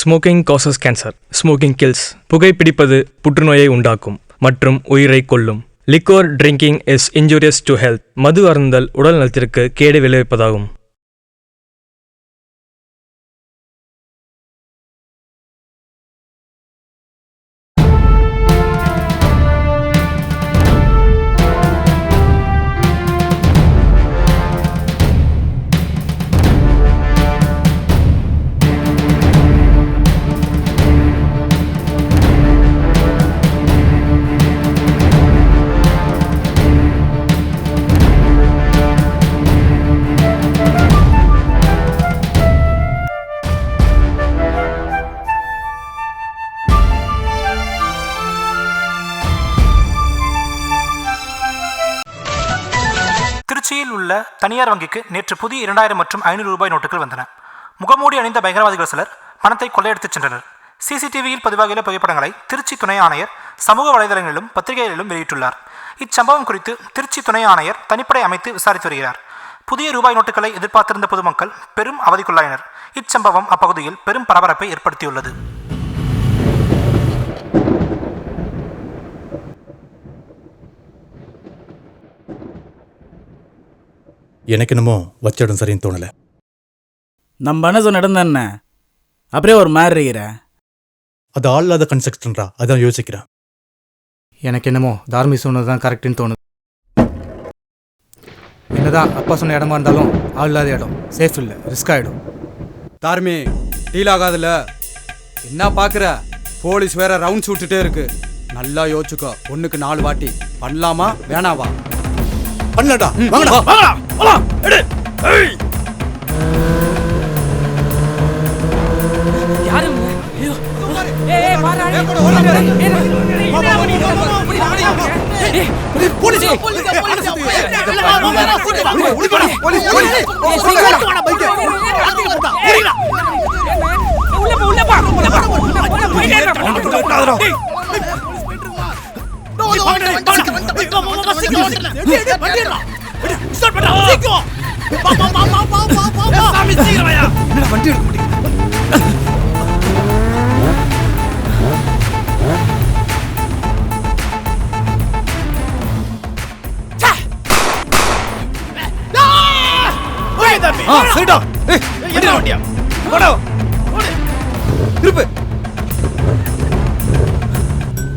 Smoking causes cancer. Smoking kills. புகைப்பிடிப்பது புற்றுநோயை உண்டாக்கும் மற்றும் உயிரை கொல்லும். Liquor drinking is injurious to health. மது அருந்தல் உடல் நலத்திற்கு கேடு விளைவிப்பதாகும். திருச்சியில் உள்ள தனியார் வங்கிக்கு நேற்று புதிய 2000 மற்றும் 500 ரூபாய் நோட்டுகள் வந்தன. முகமூடி அணிந்த பயங்கரவாதிகள் சிலர் பணத்தை கொள்ளையடித்துச் சென்றனர். சிசிடிவியில் பதிவாகியுள்ள புகைப்படங்களை திருச்சி துணை ஆணையர் சமூக வலைதளங்களிலும் பத்திரிகைகளிலும் வெளியிட்டுள்ளார். இச்சம்பவம் குறித்து திருச்சி துணை ஆணையர் தனிப்படை அமைத்து விசாரித்து வருகிறார். புதிய ரூபாய் நோட்டுகளை எதிர்பார்த்திருந்த பொதுமக்கள் பெரும் அவதிக்குள்ளாயினர். இச்சம்பவம் அப்பகுதியில் பெரும் பரபரப்பை ஏற்படுத்தியுள்ளது. எனக்கு என்னமோ வச்ச இடம் சரின்னு தோணலை. நம்ம மனசு நடந்தானே அப்படியே ஒரு மாதிரி இருக்கிற. அது ஆள் இல்லாத கன்ஸ்ட்ரக்ஷன்ரா, அதான் யோசிக்கிறேன். எனக்கு என்னமோ தார்மி சொன்னது தான் கரெக்டுன்னு தோணுது. என்னதான் அப்பா சொன்ன இடமா இருந்தாலும் ஆள் இல்லாத இடம் சேஃப் இல்லை, ரிஸ்க் ஆகிடும். தார்மி டீல் ஆகாதுல்ல. என்ன பார்க்குற, போலீஸ் வேற ரவுண்ட்ஸ் விட்டுட்டே இருக்கு. நல்லா யோசிச்சுக்கோ, 1க்கு 4 வாட்டி பண்ணலாமா வேணாவா? பண்ணலடா, எடு.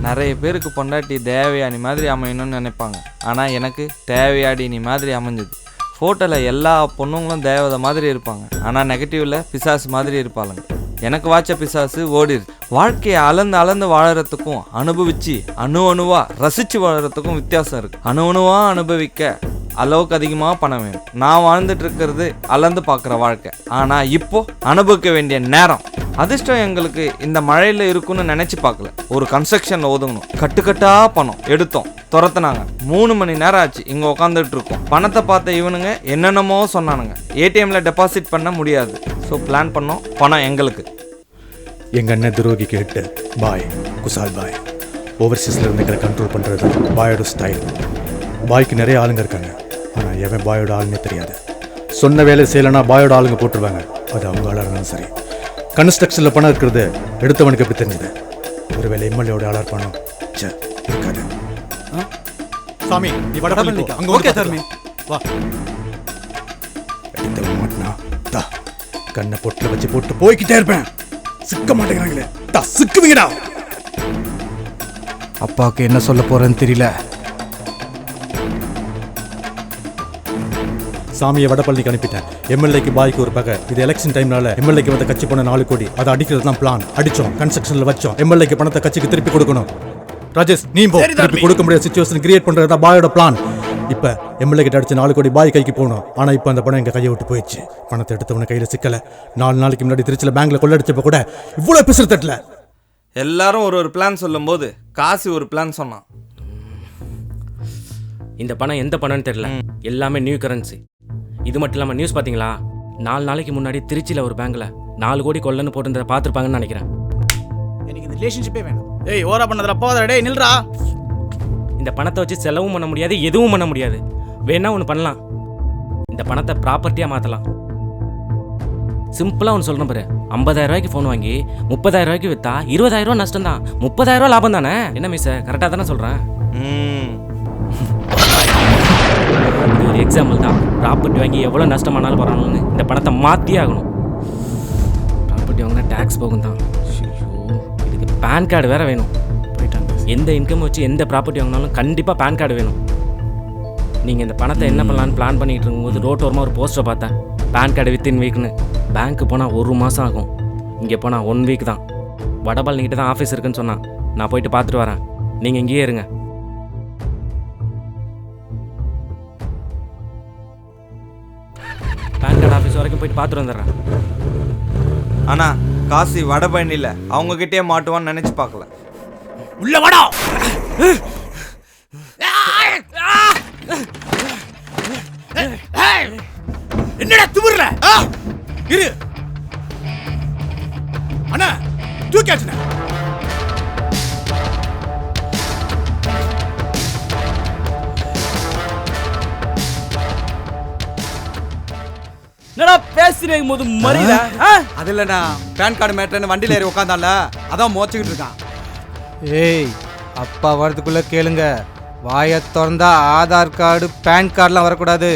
நிறைய பேருக்கு பொண்டாட்டி தேவயானி மாதிரி அமையணும்னு நினைப்பாங்க. ஆனால் எனக்கு தேவையாடினி மாதிரி அமைஞ்சது. ஃபோட்டோவில் எல்லா பொண்ணுங்களும் தேவதை மாதிரி இருப்பாங்க, ஆனால் நெகட்டிவில் பிசாசு மாதிரி இருப்பாளுங்க. எனக்கு வாச்ச பிசாசு ஓடிடுது. வாழ்க்கையை அளந்து வாழறதுக்கும் அனுபவித்து அணுவாக ரசித்து வாழறதுக்கும் வித்தியாசம் இருக்குது. அணுவாக அனுபவிக்க அளவுக்கு அதிகமாக பணம் வேணும். நான் வாழ்ந்துட்டு இருக்கிறது அளந்து பார்க்குற வாழ்க்கை. ஆனால் இப்போ அனுபவிக்க வேண்டிய நேரம். அதிர்ஷ்டம் எங்களுக்கு இந்த மழையில் இருக்குன்னு நினச்சி பார்க்கல. ஒரு கன்ஸ்ட்ரக்ஷனில் ஒதுங்கணும், கட்டுக்கட்டாக பணம் எடுத்தோம், துரத்துனாங்க. 3 மணி நேரம் ஆச்சு இங்கே உட்காந்துட்டு இருக்கோம். பணத்தை பார்த்த இவனுங்க என்னென்னமோ சொன்னானுங்க. ஏடிஎம்மில் டெபாசிட் பண்ண முடியாது. ஸோ பிளான் பண்ணோம், பணம் எங்களுக்கு. எங்கள் அண்ணன் துரோகிக்கு ஹிட்டு பாய் குசால் பாய். ஓவர்சீஸில் இருந்துக்கிற கண்ட்ரோல் பண்ணுறது பாயோட ஸ்டைல். பாய்க்கு நிறைய ஆளுங்க இருக்காங்க, ஆனால் எவன் பாயோட ஆளுன்னே தெரியாது. சொன்ன வேலை செய்யலைன்னா பாயோட ஆளுங்க போட்டுருவாங்க. அது அவங்க ஆளாக இருந்தாலும் சரி. கன்ஸ்ட்ரக்ஷனில் பணம் இருக்கிறது எடுத்தவனுக்கு எப்படி தெரிஞ்சது? ஒருவேளை எம்எல்ஏவோட ஆளாக பணம் இருக்காது. சாமி நீ வடபழனிக்கா அங்கே ஓகே தர்மி வா. எடுத்தவன் மாட்டினா தா கண்ணை பொட்டில் வச்சு போட்டு போய்கிட்டே இருப்பேன். சிக்க மாட்டேங்கிறாங்களே, தா சிக்குவீங்கடா. அப்பாவுக்கு என்ன சொல்ல போறேன்னு தெரியல. சாமியை வடபழனிக்கு அனுப்பிட்டேன். எம்எல்ஏக்கு பாய்க்கு ஒரு பகை. இது எலெக்ஷன் டைம்னால எம்எல்ஏக்கு வந்து கட்சி போன 4 கோடி அதை அடிக்கிறது தான் பிளான். அடிச்சோம், கன்ஸ்ட்ரக்ஷன்ல வச்சோம். எம்எல்ஏக்கு பணத்தை கட்சிக்கு திருப்பி கொடுக்கணும். ராஜேஷ் நீ திருப்பி கொடுக்க முடியாத சிச்சுவேஷன் கிரியேட் பண்றதா பாயோட பிளான். இப்ப எம்எல்ஏ கிட்ட அடிச்சு 4 கோடி பாய் கைக்கு போகணும். ஆனா இப்ப அந்த பணம் எங்க கையை விட்டு போயிடுச்சு. பணத்தை எடுத்தவன கையில சிக்கல. 4 நாளைக்கு முன்னாடி திருச்சியில பேங்க்ல கொள்ளடிச்சப்ப கூட இவ்வளவு பிசுறு தட்டல. எல்லாரும் ஒரு பிளான் சொல்லும் போது காசி ஒரு பிளான் சொன்னான். இந்த பணம் எந்த பணம்னு தெரியல, எல்லாமே நியூ கரன்சி. இது மட்டும் இல்லாமல் நியூஸ் பார்த்தீங்களா? 4 நாளைக்கு முன்னாடி திருச்சியில் ஒரு பேங்க்ல 4 கோடி கொள்ளன்னு போட்டு பார்த்துருப்பாங்கன்னு நினைக்கிறேன். எனக்கு இந்த ரிலேஷன்ஷிப்பே வேணும். ஏய் ஓரா பண்ணதுல போதா டேய் நில்றா. இந்த பணத்தை வச்சு செலவும் பண்ண முடியாது, எதுவும் பண்ண முடியாது. வேணா ஒன்று பண்ணலாம், இந்த பணத்தை ப்ராப்பர்ட்டியாக மாற்றலாம். சிம்பிளாக ஒன்று சொல்கிறேன் பாரு, 50,000 ரூபாய்க்கு ஃபோன் வாங்கி 30,000 ரூபாய்க்கு விற்றா 20,000 ரூபா நஷ்டம் தான், 30,000 ரூபா லாபம் தானே? என்ன மிஸ், கரெக்டாக தானே சொல்கிறேன்? இது ஒரு எக்ஸாம்பிள் தான். ப்ராப்பர்ட்டி வாங்கி எவ்வளோ நஷ்டமானாலும் பரவாயில்லன்னு இந்த பணத்தை மாற்றியே ஆகணும். ப்ராப்பர்ட்டி வாங்கினா டேக்ஸ் போகும் தான். இதுக்கு பேன் கார்டு வேறு வேணும். எந்த இன்கம் வச்சு எந்த ப்ராப்பர்ட்டி வாங்கினாலும் கண்டிப்பாக பேன் கார்டு வேணும். நீங்கள் இந்த பணத்தை என்ன பண்ணலான்னு பிளான் பண்ணிகிட்டு இருக்கும்போது ரோட்டோரமாக ஒரு போஸ்டரை பார்த்தேன், பேன் கார்டு வித்தின் வீக்னு. பேங்க்கு போனால் 1 மாதம் ஆகும், இங்கே போனால் 1 வீக் தான். வடபால் தான் ஆஃபீஸ் இருக்குன்னு சொன்னான். நான் போயிட்டு பார்த்துட்டு வரேன், நீங்கள் இங்கேயே இருங்க. பேன் கார்டு ஆஃபீஸ் வரைக்கும் போயிட்டு பார்த்துட்டு வந்துடுறேன். ஆனால் காசி வடபழனியில் அவங்கக்கிட்டே மாட்டுவான்னு நினச்சி பார்க்கல. உள்ள வாடா. என்னடா திமிர்ற? இரு அண்ணா, தூக்கியாச்சுண்ணா. என்னடா பேசுறீங்க போது மறியல? அது இல்லைண்ணா, பேன் கார்டு மேட்டர்னு வண்டியில் ஏறி உட்காந்தான்ல, அதான் மோச்சிக்கிட்டு இருக்கான். ஏய், அப்பா வரதுக்குள்ளே கேளுங்க. வாயை திறந்தா ஆதார் கார்டு பேன் கார்டெலாம் வரக்கூடாது.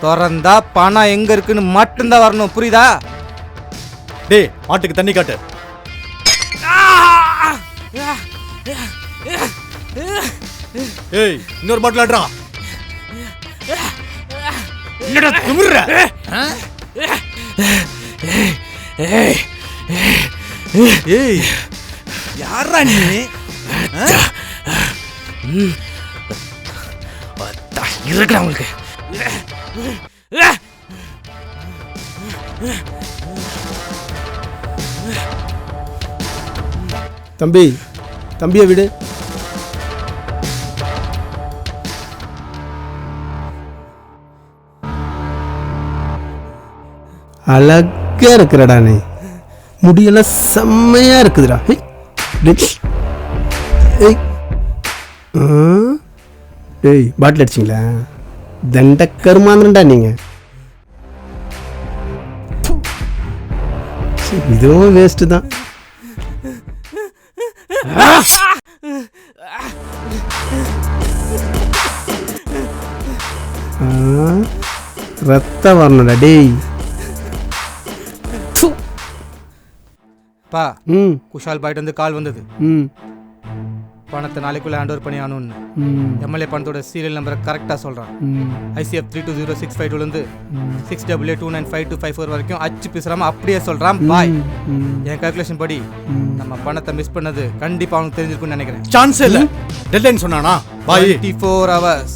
திறந்தா பணம் எங்கே இருக்குன்னு மட்டும்தான் வரணும், புரியுதா? டேய், மாட்டுக்கு தண்ணி காட்டு. ஏய், இன்னொரு பாட்டில் ஆடுறா. என்னடா திமிர்ற? ஏய், யாரா நீ? இருக்குடா உங்களுக்கு. தம்பியை விடு. அழகா இருக்கிறடா நீ, முடியெல்லாம் செம்மையா இருக்குதுடா. ஏய், பாட்டில் அடிச்சிங்களா? தண்ட கருமாந்திரண்டா நீங்க. இதுவும் வேஸ்ட் தான். ரத்தம் வரணும்டா டேய். பா, குஷால் பாய்ட்டு வந்து கால் வந்தது. பணத்தை நாளைக்குள்ளே ஹேண்ட் ஓவர் பண்ணி ஆகணும்னு. எம்எல்ஏ பணத்தோட சீரியல் நம்பரை கரெக்டாக சொல்கிறான். ICF 320652 688295254 வரைக்கும் அச்சு பேசுகிறாம அப்படியே சொல்கிறான். பாய், என் கால்குலேஷன் படி நம்ம பணத்தை மிஸ் பண்ணது கண்டிப்பாக அவனுக்கு தெரிஞ்சிருக்குன்னு நினைக்கிறேன். சான்ஸ் இல்லை. டெட்லைன் சொன்னானா? பாய், 24 hours.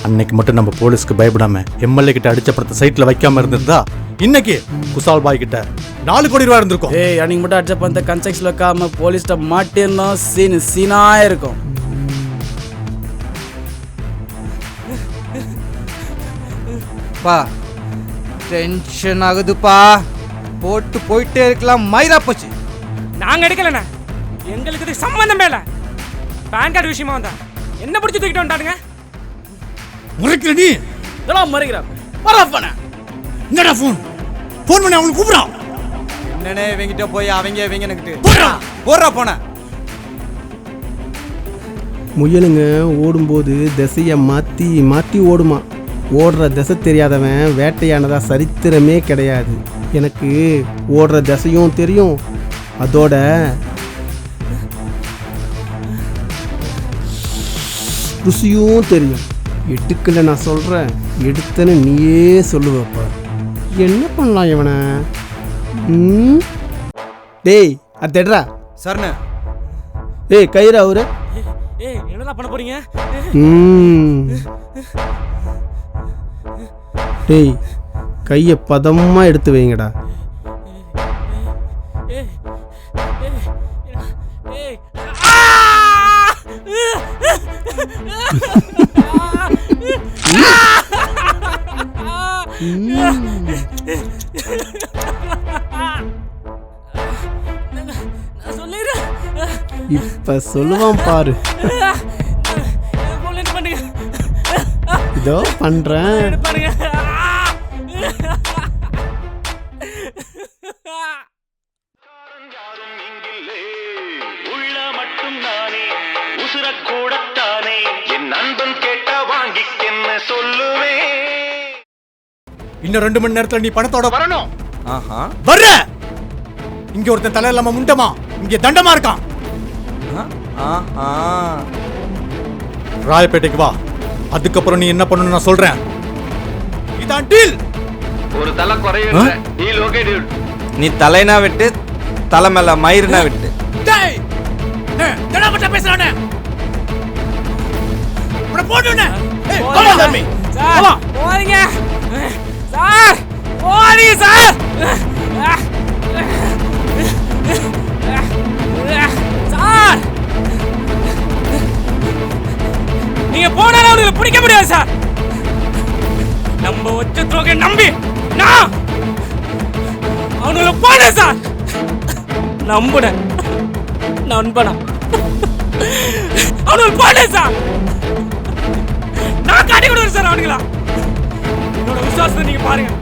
அன்னைக்கு மட்டும் நம்ம போலீஸ்க்கு பயப்படாம எம்எல்ஏ கிட்ட அடிச்ச படத்தை சைட்ல வைக்காம இருந்திருந்தா இன்னைக்கு குசால் பாய் கிட்ட 4 கோடி ரூபாய் இருந்திருக்கும். ஏய், அன்னைக்கு மட்டும் அடிச்ச பணத்தை கன்ஸ்ட்ரக்ஷன்ல வைக்காம போலீஸ்ட மாட்டிருந்தோம், சீனா இருக்கும். பா, டென்ஷன் ஆகுதுப்பா. போட்டு போயிட்டே இருக்கலாம். மைதா போச்சு. நாங்க எடுக்கலண்ணா, எங்களுக்கு இது சம்பந்தமே இல்லை. பேன் கார்டு விஷயமா வந்தா என்ன பிடிச்சி தூக்கிட்டு வந்துட்டானுங்க. முறைக்கிற நீ இதெல்லாம் மறைக்கிறான். வரா பண்ண என்னடா ஃபோன் பண்ணி அவனுக்கு கூப்பிடுறான். என்னனே இவங்கிட்ட போய் அவங்க எனக்கு போடுறா போன. முயலுங்க ஓடும்போது திசையை மாற்றி மாற்றி ஓடுமா. ஓடுற திசை தெரியாதவன் வேட்டையானதா சரித்திரமே கிடையாது. எனக்கு ஓடுற திசையும் தெரியும், அதோட ருசியும் தெரியும். எடுக்கல நான் சொல்கிறேன், எடுத்தன்னு நீயே சொல்லுவப்பா. என்ன பண்ணலாம் இவனை? டேய், அத்தடுறா. சரண. ஏய், கயிறு அவரு. ஏய், என்னடா பண்ண போறீங்க? டேய், கையை பதமாக எடுத்து வைங்கடா. இப்ப சொல்லுவான் பாரு. இதோ பண்றேன். கூடத்தானே என் நண்பன் கேட்டா வாங்கிக்கென்ன சொல்லுவேன். இன்னும் 2 மணி நேரத்துல நீ பணத்தோட வரணும். ஆஹா வர்ற. இங்க ஒருத்தன் தலை இல்லாம முண்டமா, இங்க தண்டமா இருக்கான். ஆஹா ராயப்பேட்டைக்கு வா. அதுக்கப்புறம் நீ என்ன பண்ணணும் நான் சொல்றேன். இதான் டீல். ஒரு தலை குறையுற டீல். Okay deal. நீ தலைனா விட்டு தலை மேல மயிர்னா விட்டு. டேய் என்னடா பட்ட பேசுறானே? உன்னை போடுனே. ஏய் போடா தம்பி. சார் போறீங்க சார், போறீங்க சார். சார் நீங்க போனாலும் அவனுக்கு பிடிக்க முடியாது சார். நம்ம வச்ச துரோக நம்பி நான் அவனுக்கு போன சார். நம்புன நண்பனா அவனுக்கு போன சார். நான் காட்டி கொடுக்குறேன் சார் அவனுங்களா. என்னோட விசுவாசத்தை நீங்க பாருங்க.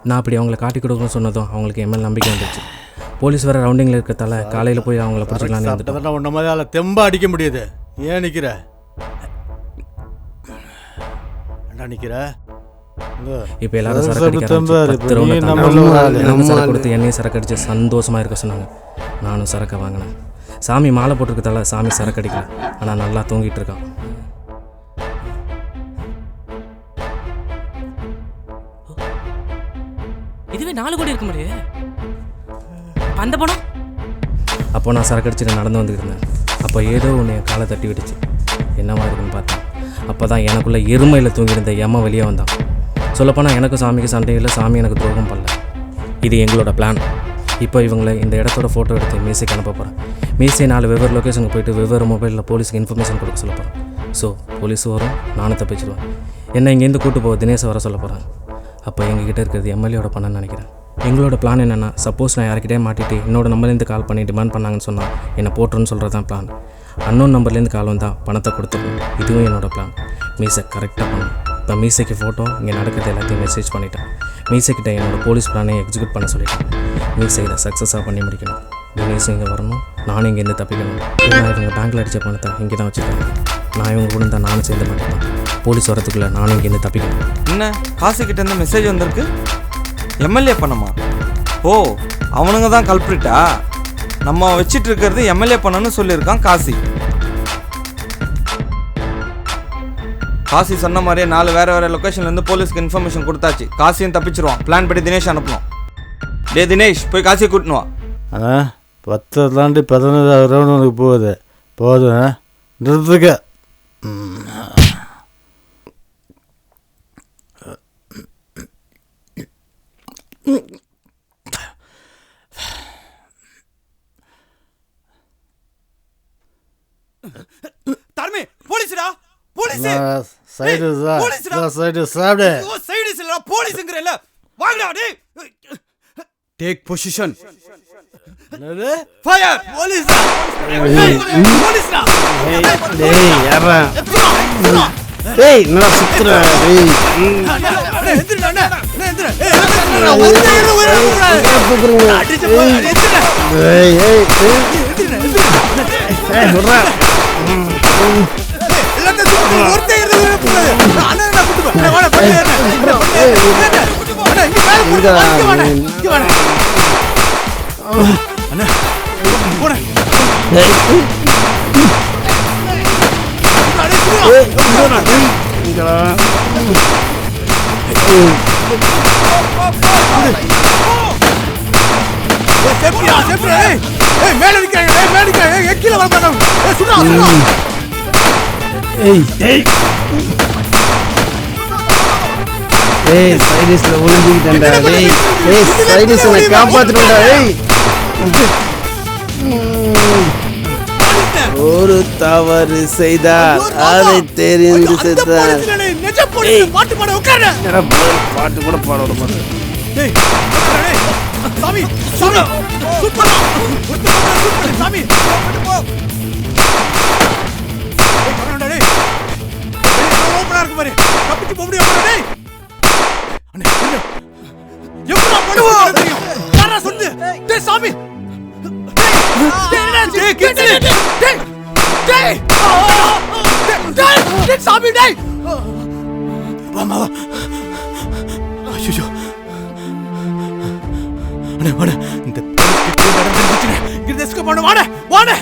நான் அப்படி அவங்கள காட்டி கொடுக்கணும்னு சொன்னதும் அவங்களுக்கு என் மேல் நம்பிக்கை வந்துச்சு. போலீஸ் வேறு ரவுண்டிங்கில் இருக்கிறதால காலையில் போய் அவங்கள பிடிச்சிக்கலான்னு வந்துட்டோம். உன்ன மாதிரி தெம்பா அடிக்க முடியாது. ஏன் நிற்கிற? என்ன நிற்கிற? இப்போ எல்லாரும் சரக்கு அடிக்க சரக்கு கொடுத்து என்னையும் சரக்கு அடித்து சந்தோஷமாக இருக்க சொன்னாங்க. நானும் சரக்கை வாங்கினேன். சாமி மாலை போட்டிருக்கதால சாமி சரக்கு அடிக்கல, ஆனால் நல்லா தூங்கிட்டு இருக்கான். இதுவே 4 கோடி இருக்க முடியாது. அந்த பணம் அப்போ நான் சரக்கு அடிச்சுட்டு நடந்து வந்துக்கிட்டு இருந்தேன். அப்போ ஏதோ ஒன்று என் காலை தட்டி விட்டுச்சு. என்னவா இருக்குன்னு பார்த்தேன். அப்போ தான் எனக்குள்ளே எருமையில் தூங்கியிருந்த எம்ம வெளியே வந்தான். சொல்லப்போனால் எனக்கு சாமிக்கு சண்டையும் இல்லை, சாமி எனக்கு துரோகம் பண்ணல. இது எங்களோட பிளான். இப்போ இவங்களை இந்த இடத்தோட ஃபோட்டோ எடுத்து மீசைக்கு அனுப்ப போகிறேன். மீசை 4 வெவ்வேறு லொக்கேஷனுக்கு போயிட்டு வெவ்வேறு மொபைலில் போலீஸுக்கு இன்ஃபர்மேஷன் கொடுக்க சொல்ல போகிறேன். ஸோ போலீஸ் வரும், நானும் தப்பிச்சிடுவேன். என்னை இங்கேருந்து கூட்டு போக தினேஷை வர சொல்ல போகிறேன். அப்போ எங்ககிட்ட இருக்கிறது எம்எல்ஏயோட பணம்னு நினைக்கிறேன். எங்களோட பிளான் என்னென்னா, சப்போஸ் நான் யார்கிட்டே மாட்டிட்டு என்னோட நம்பர்லேருந்து கால் பண்ணி டிமாண்ட் பண்ணாங்கன்னு சொன்னால் என்னை போட்டுருன்னு சொல்கிறது தான் பிளான். அன்னோன் நம்பர்லேருந்து கால் வந்தால் பணத்தை கொடுத்துருக்கணும். இதுவும் என்னோடய பிளான். மீசை கரெக்டாக பண்ணணும். இப்போ மீசைக்கு ஃபோட்டோ இங்கே நடக்கிறது எல்லாத்தையும் மெசேஜ் பண்ணிட்டேன். மீசைக்கிட்ட என்னோடய போலீஸ் பிளானை எக்ஸிக்யூட் பண்ண சொல்லிட்டேன். மீசை இதை சக்ஸஸாக பண்ணி முடிக்கணும். தினேஷ் இங்கே வரணும், நானும் இங்கேருந்து தப்பிக்கணும். நான் இவங்க பேங்க்கில் அடித்த பணத்தை இங்கே தான் வச்சுருக்கேன். நான் இவங்க கூட இருந்தால் நானும் சேர்ந்து மாட்டேன். போலீஸ் வரத்துக்குள்ளே நானும் இங்கேருந்து தப்பிக்கணும். என்ன காசுக்கிட்ட இருந்து மெசேஜ் வந்திருக்கு? எம்எல்ஏ பண்ணமா? ஓ, அவனுங்க தான் கல்பிரிட்டா? நம்ம வச்சிட்டு இருக்கிறது எம்எல்ஏ பண்ணணும்னு சொல்லியிருக்கான் காசி. காசி சொன்ன மாதிரியே 4 வேறு லொக்கேஷன்லேருந்து போலீஸ்க்கு இன்ஃபர்மேஷன் கொடுத்தாச்சு. காசியும் தப்பிச்சிருவான். பிளான் படி தினேஷ் அனுப்பணும். டே தினேஷ், போய் காசியை கூட்டணுவா. அண்ணா 10 தாண்டி 15 ரவுண்ட் உனக்கு போகுது. போதும் நிறுத்துக்க. தர்மே போலீஸ்டா, போலீஸ். சைடு சைடு சாப்பிடு. சைடு இல்ல, போலீஸ்ங்கறல. வாங்கடா டேய். Take position. என்னது? ஃபயர். போலீஸ். போலீஸ்டா. டேய் யாரா? டேய் என்னடா சுத்துற? டேய் எந்திரடா அண்ணா. எந்திர. ஏய் ஒருத்தே இரு. அடிச்சு போ. எந்திர. ஏய் ஏய் எந்திர. ஏய் விட்றா. எல்லாத்தையும் ஒருத்தே இரு. அண்ணா நான் கூட்டி போ. வாடா போய் ஏறு. அண்ணா இங்க வாடா. இங்க வாடா. அண்ணா போடா. ஏய் இங்கடா. செப்ரா. ஏய் மேல நிக்கறாங்க. ஏய் மேல நிக்கறாங்க. ஏய் கீழ வர மாட்டாங்க. ஏய் சுடா சுடா. ஏய் ஏய் ஏய் சைடிஸ்ல ஒளிஞ்சிட்டேன்டா. டேய் ஏய் சைடிஸ்ல காப்பாத்துறடா. ஏய் ஒரு தவறு செய்தால் அதை தெரிந்து செய்தால் நெஜ போலீஸ் பாட்டு பாட உட்காரு. பாட்டு கூட பாட விட மாட்டேன். டேய் சாமி சாமி சுட்டு சாமி போ ஓபனா இருக்கு பாரு தப்பிச்சு போக முடியாது டேய் அண்ணே எப்படா பண்ணுவ தெரியும் யாரா சொல்லு டேய் சாமி டேய் கிச்சு டேய் டேய் டேய் சாமி டேய் மாமா ஐயோ அண்ணே வாடா இந்த இங்க எஸ்கேப் பண்ண வாடா வாடா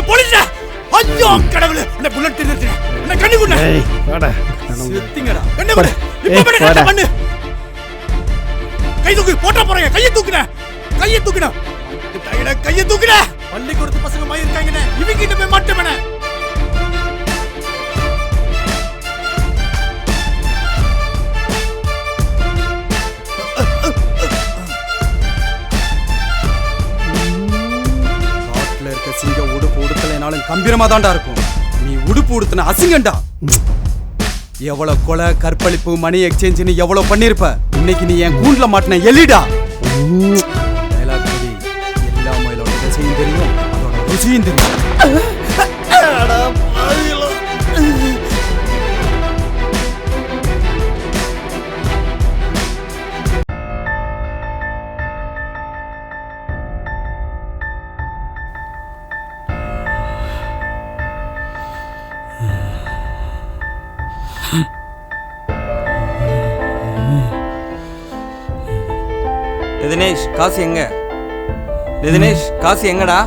போலீஸ் ஐயோ கடவுளே அந்த புல்லட் நிறுத்து அந்த கண்ணு குண்ண வாடா செத்திங்கடா கண்ணு குண்ண இப்ப பண்ணு கை தூக்கு போட்டா போறீங்க கையை தூக்குன கையை தூக்குன பள்ளிக்கூடத்து பசங்க மாதிரி இருக்காங்கனே இவங்க கிட்ட போய் மாட்டேமனே சாட்ல இருக்க சிங்க உடுப்பு உடுத்தலைனாலும் கம்பீரமா தான்டா இருக்கும் நீ உடுப்பு உடுத்துன அசிங்கண்டா எவ்வளவு கொலை கற்பழிப்பு மணி எக்ஸ்சேஞ்சுன்னு எவ்வளவு பண்ணிருப்ப இன்னைக்கு நீ என் கூண்டுல மாட்டின எலிடா டயலாக் படி எல்லா மயிலோட ரசையும் தெரியும் அதோட ருசியும் தெரியும் தினேஷ் காசு எங்க? தினேஷ் காசு எங்கடா?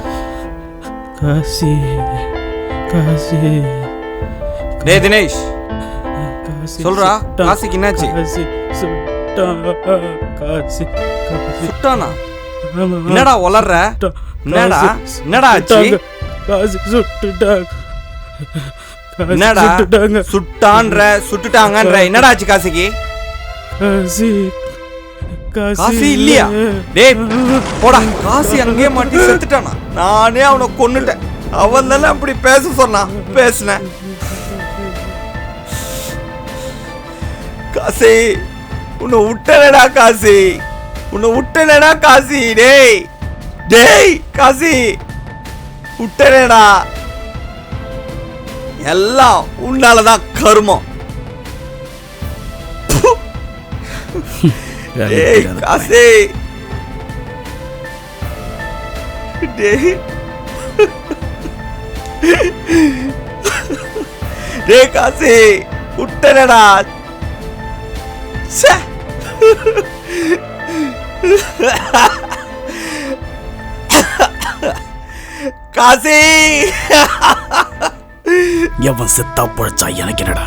காசி காசி டேய் தினேஷ் சொல்றா காசிக்கு என்னாச்சு? காசி சுட்டா காசி சுட்டானா? என்னடா உளறற? என்னடா ஆச்சு? காசி சுட்டுட்டாங்க. என்னடா சுட்டான்ற சுட்டுட்டாங்கன்ற என்னடா ஆச்சு காசிக்கு? காசி காசி இல்லையா? டேய் போடா காசி அங்கேயே மாட்டி செத்துட்டானா? நானே அவனை கொன்னுட்டேன். அவன் தானே அப்படி பேச சொன்னான், பேசினேன். காசி உன்னை விட்டனடா காசி, உன்னை விட்டனடா காசி. டேய் டேய் காசி விட்டனடா. எல்லாம் உன்னாலதான் கருமம். டேய் காசி டேய் டேய் காசி விட்டனடா. காசி எவன் செத்தா பொழைச்சா எனக்கு என்னடா?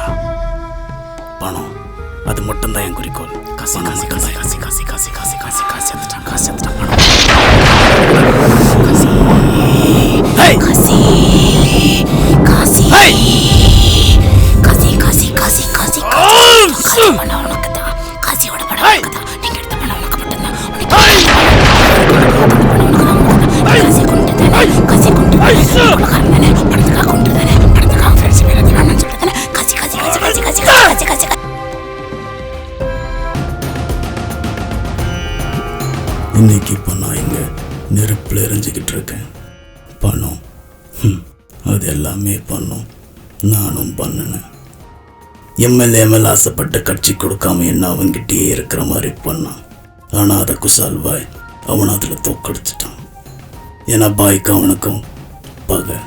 பணம் அது மட்டும்தான் என் குறிக்கோள். காசி காசி காசி காசி காசி காசி காசி காசி காசி எடுத்துட்டான், காசி எடுத்துட்டான். பணம் காசி காசி காசி காசி காசி காசி காசி பணம் உனக்கு தான். காசியோட பணம் உனக்கு தான். நீங்க எடுத்த பணம் உனக்கு மட்டும்தான். காசி கொண்டு தானே, காசி கொண்டு தானே, பணத்துக்காக கொண்டு தானே, பணத்துக்காக ஃப்ரெண்ட்ஸ் மேலே வேணும்னு சொல்லிட்டு காசி காசி காசி காசி காசி காசி காசி காசி. இன்னைக்கு இப்போ நான் இங்கே நெருப்பில் எரிஞ்சுக்கிட்டு இருக்கேன். பணம் அது எல்லாமே பண்ணும், நானும் பண்ணினேன். எம்எல்ஏ மேலே ஆசைப்பட்ட கட்சி கொடுக்காம என்ன அவங்கிட்டே இருக்கிற மாதிரி பண்ணான். ஆனால் அதை குசால் பாய் அவனை அதில் தோக்கடிச்சிட்டான். ஏன்னா பாய்க்கு அவனுக்கும் பகை.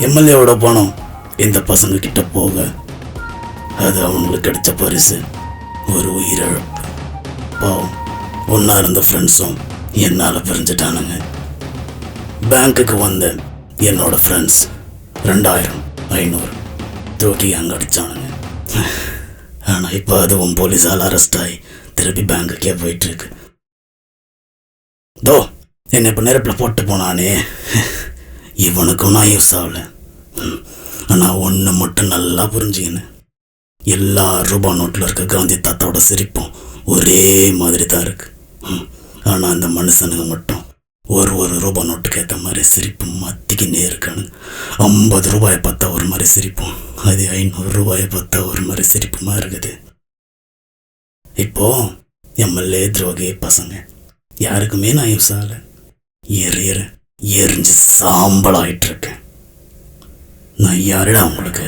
எம்எல்ஏவோட பணம் இந்த பசங்க கிட்ட போக அது அவங்களுக்கு கிடைச்ச பரிசு ஒரு உயிரிழப்பு. பாவம் ஒன்றா இருந்த ஃப்ரெண்ட்ஸும் என்னால் பிரிஞ்சுட்டானுங்க. பேங்க்குக்கு வந்த என்னோட ஃப்ரெண்ட்ஸ் 2500 தூக்கி அங்கே அடித்தானுங்க. ஆனால் இப்போ அதுவும் போலீஸால் அரெஸ்ட் ஆகி திருப்பி பேங்க்குக்கே போயிட்டுருக்கு. தோ என்னை இப்போ நெருப்பில் போட்டு போனானே, இவனுக்கும் நான் யூஸ் ஆகலை. ஆனால் ஒன்று மட்டும் நல்லா புரிஞ்சுக்கினேன். எல்லா ரூபா நோட்டில் இருக்க காந்தி தாத்தாவோட சிரிப்பும் ஒரே மாதிரி தான் இருக்கு. ஆனால் அந்த மனுஷனுங்க மட்டும் ஒரு ரூபா நோட்டுக்கு ஏற்ற மாதிரி சிரிப்பு மத்திக்கினே இருக்கானு. 50 ரூபாயை பார்த்தா ஒரு மாதிரி சிரிப்பும், அது 500 ரூபாயை பார்த்தா ஒரு மாதிரி சிரிப்புமா இருக்குது. இப்போ எம்எல்ஏ துரோகி பசங்க யாருக்குமே நான் யூஸ் ஆகலை. எரிஞ்சு சாம்பலாயிட்டு இருக்கேன். நான் யாருடா உங்களுக்கு?